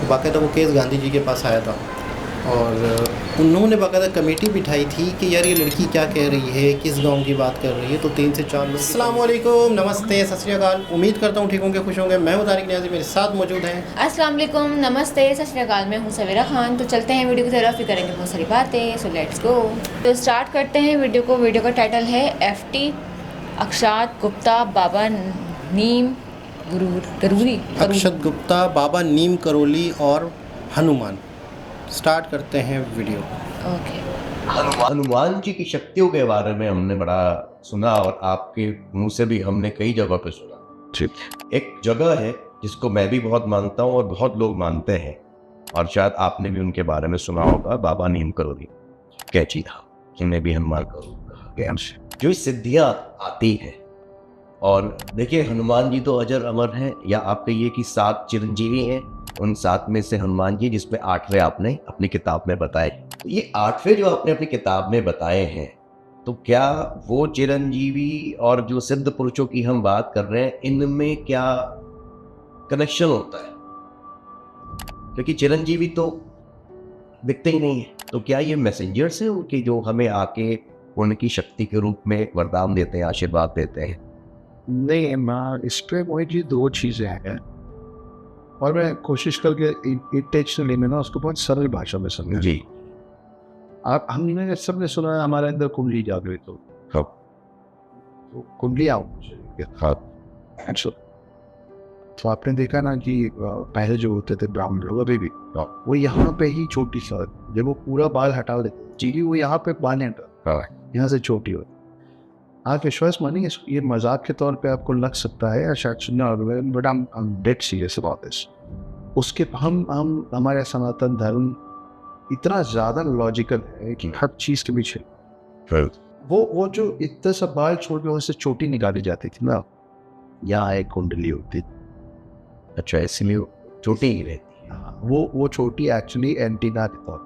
बाकायदा वो केस गांधी जी के पास आया था और उन्होंने बाकायदा कमेटी बिठाई थी कि यार ये लड़की क्या कह रही है, किस गांव की बात कर रही है। तो 3 से 4 लोग। अस्सलाम वालेकुम, नमस्ते, सत श्री अकाल। उम्मीद करता हूँ ठीक होंगे, खुश होंगे। मैं हूँ तारिक नियाज़ी, मेरे साथ मौजूद हैं। अस्सलाम वालेकुम, नमस्ते, सत श्री अकाल। मैं हूँ सवेरा खान। तो चलते हैं वीडियो की तरफ, ही करेंगे बहुत सारी बातें। So let's go. तो स्टार्ट करते हैं वीडियो को। वीडियो का टाइटल है FT अक्षत गुप्ता बाबा नीम गरूरी। अक्षत गुप्ता, बाबा नीम करोली और हनुमान। स्टार्ट करते हैं वीडियो। ओके। हनुमान जी की शक्तियों के बारे में हमने बड़ा सुना और आपके मुंह से भी हमने कई जगह पे सुना। एक जगह है जिसको मैं भी बहुत मानता हूँ और बहुत लोग मानते हैं, और शायद आपने भी उनके बारे में सुना होगा, बाबा नीम करोली। कैची था, जिन्हें भी हनुमान करोली जो सिद्धियां आती है। और देखिए, हनुमान जी तो अजर अमर हैं, या आप कहिए कि 7 चिरंजीवी हैं। उन 7 में से हनुमान जी, जिसमें 8वें आपने अपनी किताब में बताए। तो ये 8वें जो आपने अपनी किताब में बताए हैं, तो क्या वो चिरंजीवी और जो सिद्ध पुरुषों की हम बात कर रहे हैं, इनमें क्या कनेक्शन होता है? क्योंकि चिरंजीवी तो दिखते ही नहीं है, तो क्या ये मैसेंजर्स हैं उनके, जो हमें आके उनकी शक्ति के रूप में वरदान देते हैं, आशीर्वाद देते हैं? नहीं, मैं इस पे वही जी 2 चीज़ें हैं, और मैं कोशिश करके इंटेंशनली में ना उसको बहुत सरल भाषा में समझा। जी। आप हमने सबने सुना है हमारे अंदर कुंडली जागृत हो। हाँ। तो कुंडलियाँ हाँ। अच्छा, तो आपने देखा ना कि पहले जो होते थे ब्राह्मण लोग, अभी भी वो यहाँ पे ही छोटी सा, जब वो पूरा बाल हटा देते चीज़, वो यहाँ पे बाल नहीं हटा, यहाँ से छोटी होती। आप विश्वास मानिए, ये मजाक के तौर पे आपको लग सकता है या शायद सुनना, but I am dead serious about this. उसके हम हमारे सनातन धर्म इतना ज़्यादा लॉजिकल है कि हर चीज़ के पीछे वो जो इतना सा बाल छोड़ के उससे चोटी निकाली जाती थी ना, यहाँ एक कुंडली होती। अच्छा, इसलिए चोटी ही रहती है। वो चोटी एक्चुअली एंटीना के तौर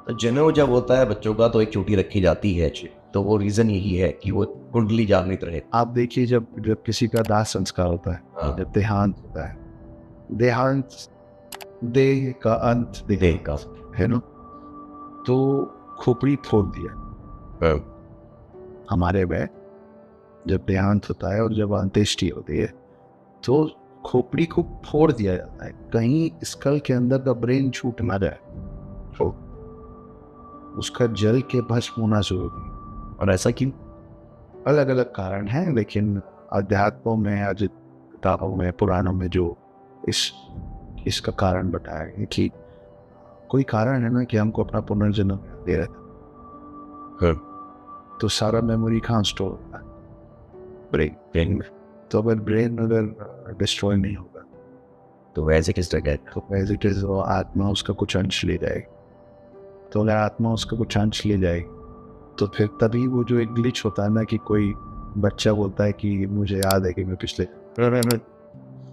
तो जनेऊ जब होता है बच्चों का, तो एक चोटी रखी जाती है, तो वो रीजन यही है कि वो कुंडली जागृत रहे। आप देखिए, जब किसी का दाह संस्कार होता है, जब देहांत होता है, देहांत देह का अंत, देह का है ना, तो खोपड़ी फोड़ दिया हमारे में। जब देहांत होता है और जब अंत्येष्टि होती है, तो खोपड़ी को फोड़ दिया जाता है, कहीं स्कल के अंदर का ब्रेन छूट ना जाए, तो उसका जल के भस्म होना जरूरी। और ऐसा क्यों? अलग अलग कारण हैं, लेकिन अध्यात्मों में, आज किताबों में, पुराणों में जो इसका कारण बताया है कि कोई कारण है ना कि हमको अपना पुनर्जन्म दे रहा था, तो सारा मेमोरी कहाँ स्टोर होता है? ब्रेन में। तो अगर ब्रेन अगर डिस्ट्रॉय नहीं होगा, तो वैसे किस तरह? तो एज इट इज आत्मा उसका कुछ अंश ले जाएगी। तो अगर आत्मा उसका कुछ अंश ले जाएगी, तो फिर तभी वो जो एक ग्लिच होता है ना, कि कोई बच्चा बोलता है कि मुझे याद है कि मैं पिछले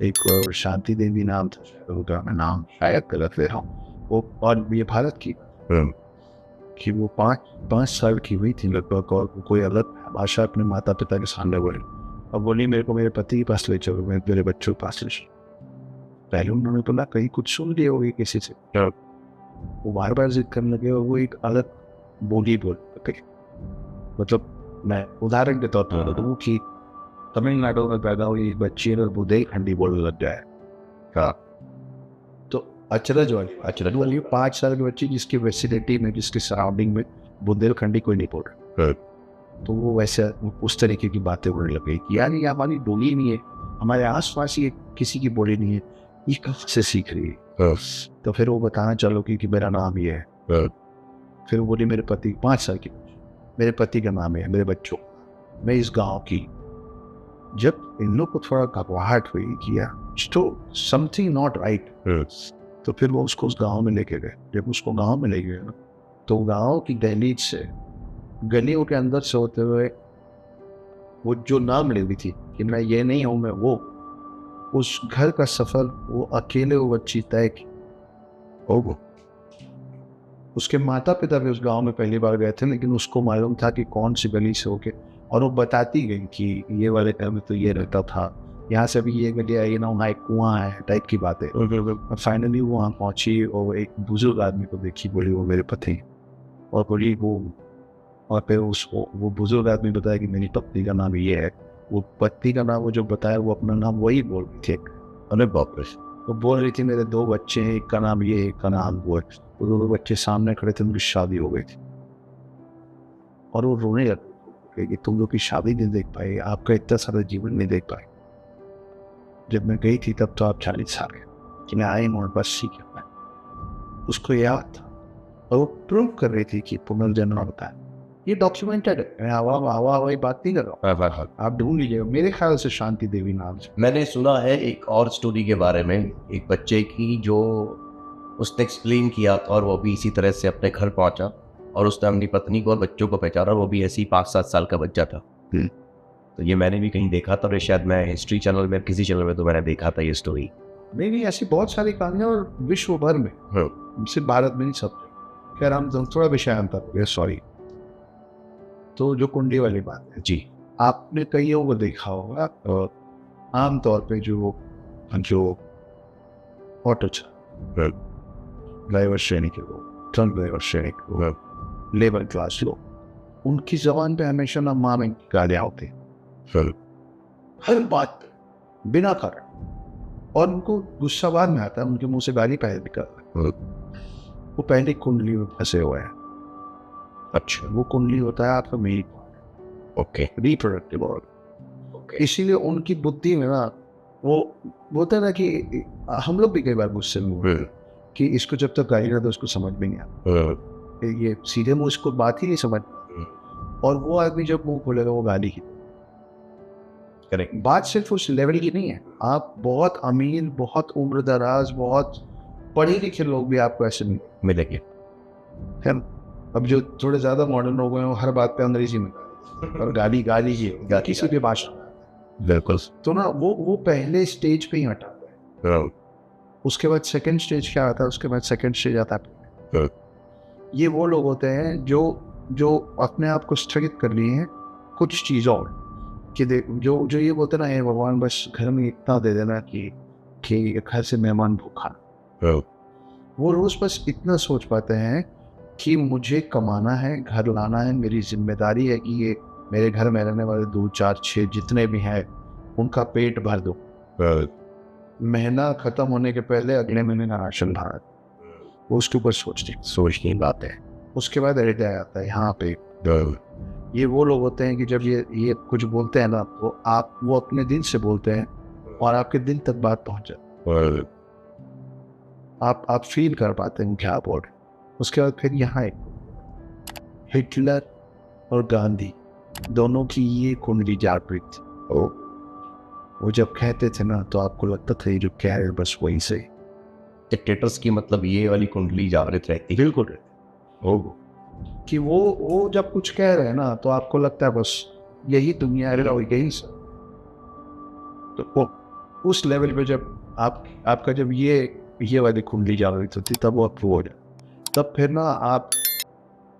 एक शांति देवी नाम था उनका, मैं नाम शायद गलत ले रहा हूँ वो, और ये भारत की कि वो 5 साल की हुई थी लगभग, और कोई अलग भाषा अपने माता पिता के सामने बोली, और बोली मेरे को मेरे पति के पास ले चलो, मैं मेरे बच्चों के पास ले चलो। पहले उन्होंने बोला कहीं कुछ सुन लिया होगी किसी से, वो बार बार जिद करने लगे, और वो एक अलग बोली बोल, मतलब मैं उदाहरण के तौर पर बता दूँ कि तमिलनाडु में पैदा हुई बच्ची अगर बुंदेलखंडी बोलने लग जाए, तो अचरज वाली 5 साल की बच्ची जिसकी वेसिलिटी में, जिसकी सराउंडिंग में बुंदेलखंडी कोई नहीं बोल रहा, तो वो वैसे उस तरीके की बातें बोलने लग गई कि यार ये हमारी बोली नहीं है, हमारे आस पास ये किसी की बोली नहीं है, ये कहाँ से सीख रही है? तो फिर वो बताना चलो कि मेरा नाम ये है। फिर वो बोली मेरे पति, 5 साल की, मेरे पति का नाम है, मेरे बच्चों, मैं इस गांव की। जब इन लोग को थोड़ा घबराहट हुई कि यार तो समथिंग नॉट राइट, तो फिर वो उसको उस गांव में लेके गए। जब उसको गांव में ले गए, तो गांव की दहलीज से, गलियों के अंदर से होते हुए, वो जो नाम ले रही थी कि मैं ये नहीं हूँ, मैं वो, उस घर का सफर वो अकेले वो बच्ची तय की। उसके माता पिता भी उस गांव में पहली बार गए थे, लेकिन उसको मालूम था कि कौन सी गली से होके, और वो बताती गई कि ये वाले घर में तो ये रहता था, यहाँ से भी ये गलिया ये ना वहाँ एक कुआं है टाइप की बात है। और फाइनली वो वहाँ पहुँची और एक बुजुर्ग आदमी को देखी, बोली वो मेरे पति हैं। और बोली वो, और फिर उसको वो बुजुर्ग आदमी बताया कि मेरी पत्नी का नाम ये है। वो पत्नी का नाम वो जो बताया वो अपना नाम वही बोल रही थी। अरे बाप रे। वो बोल रही थी मेरे 2 बच्चे हैं, एक का नाम ये, एक का नाम वो है। वो 2 बच्चे सामने खड़े थे, उनकी शादी हो गई थी। और वो रोने लगे कि तुम लोग की शादी नहीं देख पाए, आपका इतना सारा जीवन नहीं देख पाए। जब मैं गई थी तब तो आप 40 साल के कि मैं आई हूँ बस सीख है। उसको याद था और वो प्रूव कर रही थी कि पुनर्जन्म होता है। ये डॉक्यूमेंटेड है, मैं हवा बात नहीं कर रहा हूँ, आप ढूंढ लीजिएगा। मेरे ख्याल से शांति देवी नाम से। मैंने सुना है एक और स्टोरी के बारे में, एक बच्चे की, जो उसने एक्सप्लेन किया और वो भी इसी तरह से अपने घर पहुंचा और उसने अपनी पत्नी को और बच्चों को पहचाना। वो भी ऐसी 5-7 साल का बच्चा था। तो ये मैंने भी कहीं देखा था, और शायद मैं हिस्ट्री चैनल में, किसी चैनल में तो मैंने देखा था ये स्टोरी। नहीं, ऐसी बहुत सारी कहानियां और विश्व भर में, सिर्फ भारत में नहीं, सब। खैर हम थोड़ा विषय अंतर हो गया, सॉरी। तो जो कुंडली वाली बात है जी, आपने कईयों को देखा होगा। आमतौर पे जो ऑटो ड्राइवर श्रेणी के लोग, ट्रक ड्राइवर श्रेणी के लोग, लेबर क्लास लोग, उनकी जबान पे हमेशा ना माँ में गालियाँ होती हर बात पे बिना कारण। और उनको गुस्सा बाद में आता है, उनके मुंह से गाली पहले निकलता है। वो पहले कुंडली में फंसे हुए हैं। अच्छा, वो कुंडली होता है आपका मेरी, ओके, रिप्रोडक्टिव ऑर्गन। इसीलिए उनकी बुद्धि में ना वो बोलते हैं ना कि हम लोग भी कई बार गुस्से में हुए कि इसको जब तक गालियाँ तो उसको समझ में नहीं आता, ये सीधे मुँह इसको बात ही नहीं समझ। और वो आदमी जब मुँह खोलेगा वो गाली की। करेक्ट। बात सिर्फ उस लेवल की नहीं है। आप बहुत अमीर, बहुत उम्र दराज, बहुत पढ़े लिखे लोग भी आपको ऐसे मिलेंगे। अब जो थोड़े ज्यादा मॉडर्न हो गए हैं वो हर बात पे अंग्रेजी में और गाली ही किसी भी भाषा। बिल्कुल। तो ना वो पहले स्टेज पे ही हटाता है। उसके बाद सेकंड स्टेज क्या आता है? उसके बाद सेकंड स्टेज आता है। ये वो लोग होते हैं जो अपने आप को स्थगित कर लिए हैं कुछ चीज़ों कि जो ये बोलते ना, हे भगवान बस घर में इतना दे देना कि घर से मेहमान भूखा। वो रोज बस इतना सोच पाते हैं कि मुझे कमाना है, घर लाना है, मेरी जिम्मेदारी है कि ये मेरे घर में रहने वाले 2, 4, 6 जितने भी हैं उनका पेट भर दो। महीना खत्म होने के पहले अगले महीने का राशन भरा। वो उसके ऊपर सोचने बात है। उसके बाद हृदय आता है यहाँ पे। ये वो लोग होते हैं कि जब ये कुछ बोलते हैं ना तो वो अपने दिल से बोलते हैं और आपके दिल तक बात पहुँच जाती। आप फील कर पाते हैं क्या बोल रहे। उसके बाद फिर यहाँ एक हिटलर और गांधी दोनों की ये कुंडली जागृत थी। वो जब कहते थे ना तो आपको लगता था ये जो कह रहे बस वही से। डिक्टेटर्स की मतलब ये वाली कुंडली जागृत रहती। बिल्कुल कि वो जब कुछ कह रहे हैं ना तो आपको लगता है बस यही दुनिया है और यही सब। तो वो उस लेवल पे जब आपका जब ये वाली कुंडली जागृत होती तब वो अप्रूव हो जाए। तब फिर ना आप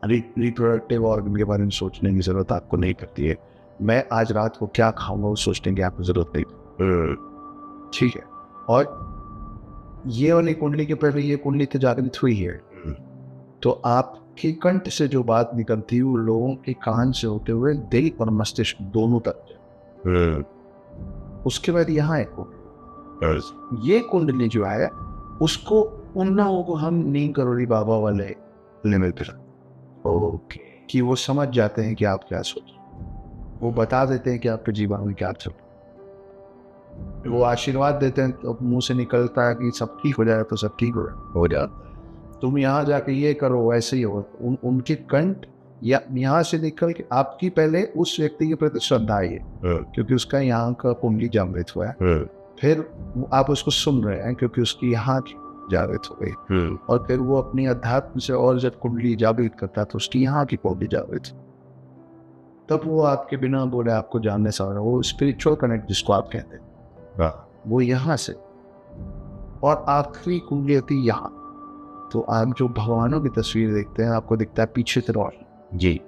रिप्रोडक्टिव ऑर्गन के बारे में सोचने की जरूरत आपको नहीं पड़ती है। मैं आज रात को क्या खाऊंगा वो सोचने की आपको जरूरत नहीं। ठीक है। और ये वाली कुंडली के पहले ये कुंडली तो जागृत हुई है तो आपके कंठ से जो बात निकलती है वो लोगों के कान से होते हुए दिल और मस्तिष्क दोनों तक। उसके बाद यहाँ ये कुंडली जो है उसको उन लोगों को हम नीम करोड़ी बाबा वाले लेवल पे ओके कि वो समझ जाते हैं कि आप क्या सोच, वो बता देते हैं कि आपके जीवन में क्या चल, वो आशीर्वाद देते हैं तो मुंह से निकलता है कि सब ठीक हो जाए तो सब ठीक हो जाता। तुम यहाँ जाके ये करो वैसे ही हो। उनके कंठ या यहाँ से निकल के आपकी पहले उस व्यक्ति के प्रति श्रद्धा है क्योंकि उसका यहाँ का कुंडली जागृत हुआ है। फिर आप उसको सुन रहे हैं क्योंकि उसकी यहाँ की जागृत हो गई। और फिर वो अपनी अध्यात्म से और जब कुंडली जागृत करता है तो उसकी यहाँ की कुंडली जागृत, तब वो आपके बिना बोले आपको जानने से वो स्पिरिचुअल कनेक्ट जिसको आप कहते हैं वो यहाँ से। और आखिरी कुंडली होती यहाँ। तो आप जो भगवानों की तस्वीर देखते हैं आपको दिखता है पीछे से रोशनी जी।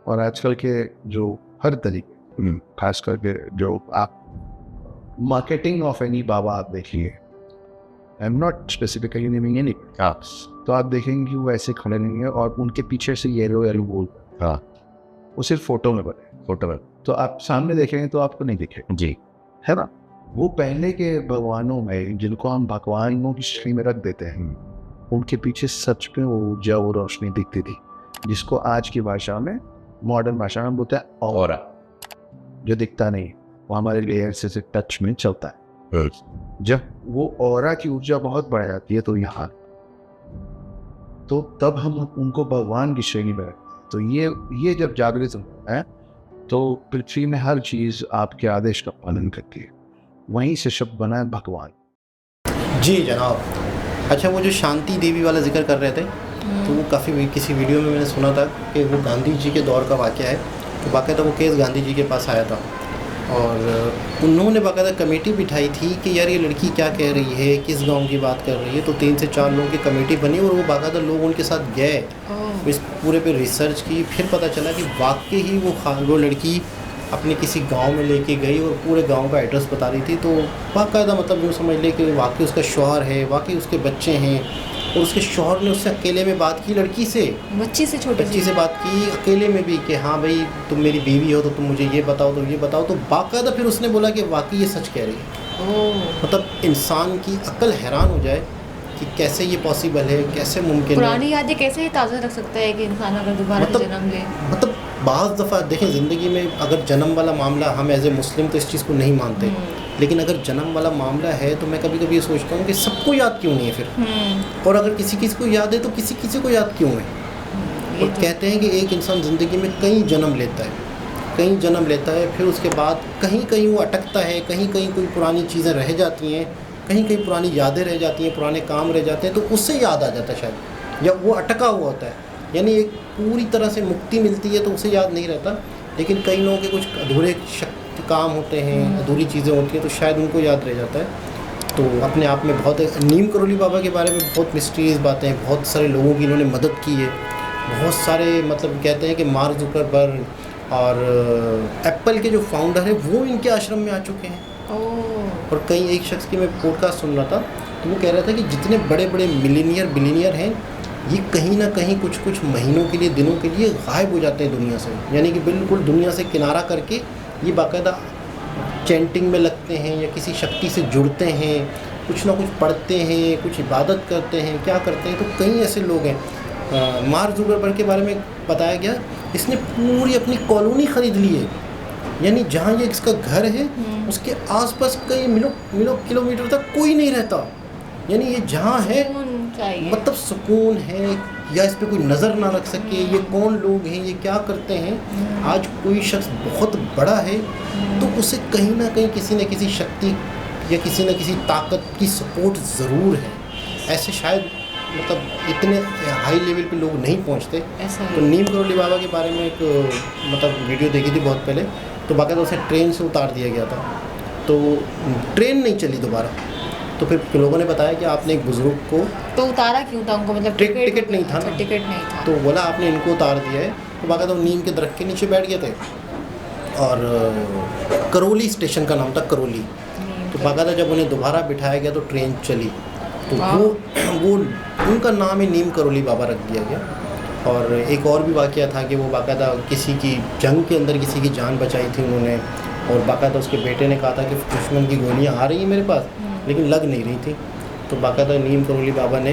और आजकल के जो हर तरीके खास करके जो आप मार्केटिंग ऑफ एनी बाबा आप देखिए, I am not specifically naming any, तो आप देखेंगे कि वो ऐसे खड़े नहीं है और उनके पीछे से येलो येलो बोल, हाँ वो सिर्फ फोटो में बने, फोटो में तो आप सामने देखेंगे तो आपको नहीं दिखेगा, जी है ना। वो पहले के भगवानों में जिनको हम भगवानों की श्रेणी में रख देते हैं, उनके पीछे सच में वो ऊर्जा और रोशनी दिखती थी, जिसको आज की भाषा में, मॉडर्न भाषा में बोलते हैं और जो दिखता नहीं, वो हमारे लेयर से टच में चलता है। जब वो ऑरा की ऊर्जा बहुत बढ़ जाती है तो यहाँ, तो तब हम उनको भगवान की श्रेणी में रखते हैं। तो ये जब जागृत है तो पृथ्वी में हर चीज आपके आदेश का पालन करती है, वहीं से शब्द बना है भगवान। जी जनाब। अच्छा, वो जो शांति देवी वाला जिक्र कर रहे थे, तो वो काफ़ी किसी वीडियो में मैंने सुना था कि वो गांधी जी के दौर का वाक़या है। तो बाकायदा वो केस गांधी जी के पास आया था और उन्होंने बाकायदा कमेटी बिठाई थी कि यार ये लड़की क्या कह रही है, किस गांव की बात कर रही है। तो 3 से 4 लोगों की कमेटी बनी और वो बाकायदा लोग उनके साथ गए, इस पूरे पे रिसर्च की। फिर पता चला कि वाकई ही वो लड़की अपने किसी गांव में लेके गई और पूरे गांव का एड्रेस बता रही थी। तो बाकायदा मतलब यूँ समझ ले कि वाकई उसका शौहर है, वाकई उसके बच्चे हैं, और उसके शौहर ने उससे अकेले में बात की, लड़की से, बच्ची से, छोटी बच्ची से बात की अकेले में भी कि हाँ भाई तुम मेरी बीवी हो तो तुम मुझे ये बताओ, तो ये बताओ। तो बाकायदा फिर उसने बोला कि वाकई ये सच कह रही है। मतलब इंसान की अक्ल हैरान हो जाए कि कैसे ये पॉसिबल है, कैसे मुमकिन है। पुरानी यादें कैसे ताज़ा रख सकता है कि इंसान अगर दोबारा जन्म ले। मतलब बाज़ दफ़ा देखें ज़िंदगी में, अगर जन्म वाला मामला, हम एज ए मुस्लिम तो इस चीज़ को नहीं मानते, लेकिन अगर जन्म वाला मामला है तो मैं कभी कभी ये सोचता हूँ कि सबको याद क्यों नहीं है फिर, और अगर किसी किसी को याद है तो किसी किसी को याद क्यों है। और कहते हैं कि एक इंसान ज़िंदगी में कई जन्म लेता है, कई जन्म लेता है, फिर उसके बाद कहीं कहीं वो अटकता है, कहीं कहीं कोई पुरानी चीज़ें रह जाती हैं, कहीं कहीं पुरानी यादें रह जाती हैं, पुराने काम रह जाते हैं, तो उससे याद आ जाता है शायद, या वो अटका हुआ होता है, यानी एक पूरी तरह से मुक्ति मिलती है तो उसे याद नहीं रहता। लेकिन कई लोगों के कुछ अधूरे काम होते हैं, अधूरी चीज़ें होती हैं, तो शायद उनको याद रह जाता है। तो अपने आप में बहुत, नीम करोली बाबा के बारे में बहुत मिस्टीरियस बातें हैं, बहुत सारे लोगों की इन्होंने मदद की है, बहुत सारे, मतलब कहते हैं कि मार्क जुकरबर्ग और एप्पल के जो फाउंडर है वो इनके आश्रम में आ चुके हैं। और कई, एक शख्स की मैं पॉडकास्ट सुन रहा था तो वो कह रहा था कि जितने बड़े बड़े बिलीनियर हैं, ये कहीं ना कहीं कुछ कुछ महीनों के लिए, दिनों के लिए गायब हो जाते हैं दुनिया से, यानी कि बिल्कुल दुनिया से किनारा करके ये बाकायदा चैंटिंग में लगते हैं या किसी शक्ति से जुड़ते हैं, कुछ ना कुछ पढ़ते हैं, कुछ इबादत करते हैं, क्या करते हैं। तो कई ऐसे लोग हैं। मार्क जुकरबर्ग के बारे में बताया गया, इसने पूरी अपनी कॉलोनी ख़रीद ली है, यानी जहाँ ये इसका घर है उसके आसपास कई मिलो किलोमीटर तक कोई नहीं रहता, यानी ये जहाँ है मतलब सुकून है, या इस पे कोई नज़र ना रख सके, ये कौन लोग हैं, ये क्या करते हैं। आज कोई शख्स बहुत बड़ा है तो उसे कहीं ना कहीं किसी न किसी शक्ति या किसी न किसी ताकत की सपोर्ट ज़रूर है। ऐसे शायद मतलब इतने हाई लेवल पे लोग नहीं पहुंचते। तो नीम करोली बाबा के बारे में एक मतलब वीडियो देखी थी बहुत पहले, तो बाकायदा उसे ट्रेन से उतार दिया गया था, तो ट्रेन नहीं चली दोबारा। तो फिर लोगों ने बताया कि आपने एक बुज़ुर्ग को, तो उतारा क्यों था उनको, मतलब टिकट नहीं था ना, टिकट नहीं था, तो बोला आपने इनको उतार दिया है। तो बाकायदा नीम के दरख्त के नीचे बैठ गए थे, और करौली स्टेशन का नाम था, करौली। तो बाकायदा जब उन्हें दोबारा बिठाया गया तो ट्रेन चली, तो वो उनका नाम ही नीम करोली बाबा रख दिया गया। और एक और भी वाक़या था कि वो बाकायदा किसी की जंग के अंदर किसी की जान बचाई थी उन्होंने, और बाकायदा उसके बेटे ने कहा था कि दुश्मन की गोलियां आ रही हैं मेरे पास, लेकिन लग नहीं रही थी। तो बाकायदा नीम करोली बाबा ने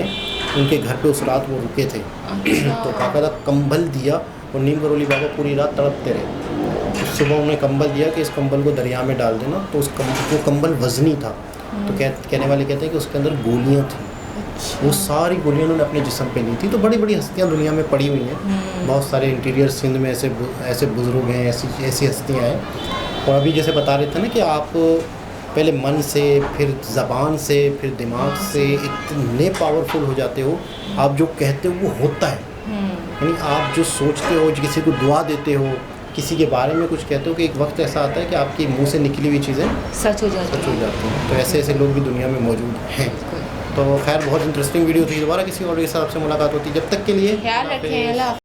उनके घर पे उस रात वो रुके थे, तो बाकायदा कंबल दिया, और नीम करोली बाबा पूरी रात तड़पते रहे। सुबह उन्हें कंबल दिया कि इस कंबल को दरिया में डाल देना, तो वो कंबल वज़नी था, तो कहने वाले कहते हैं कि उसके अंदर गोलियाँ थी। वो सारी गोलियाँ उन्होंने अपने जिस्म पे ली थी। तो बड़ी बड़ी हस्तियाँ दुनिया में पड़ी हुई हैं, बहुत सारे इंटीरियर सिंध में ऐसे बुज़ुर्ग हैं, ऐसी हस्तियाँ हैं। और अभी जैसे बता रहे थे ना कि आप पहले मन से, फिर ज़बान से, फिर दिमाग से इतने पावरफुल हो जाते हो, आप जो कहते हो वो होता है। यानी आप जो सोचते हो, किसी को दुआ देते हो, किसी के बारे में कुछ कहते हो, कि एक वक्त ऐसा आता है कि आपके मुंह से निकली हुई चीज़ें सच हो जाती हैं। तो ऐसे ऐसे लोग भी दुनिया में मौजूद हैं। तो खैर बहुत इंटरेस्टिंग वीडियो थी, दोबारा किसी और के साथ आपसे मुलाकात होती है, जब तक के लिए ख्याल रखें।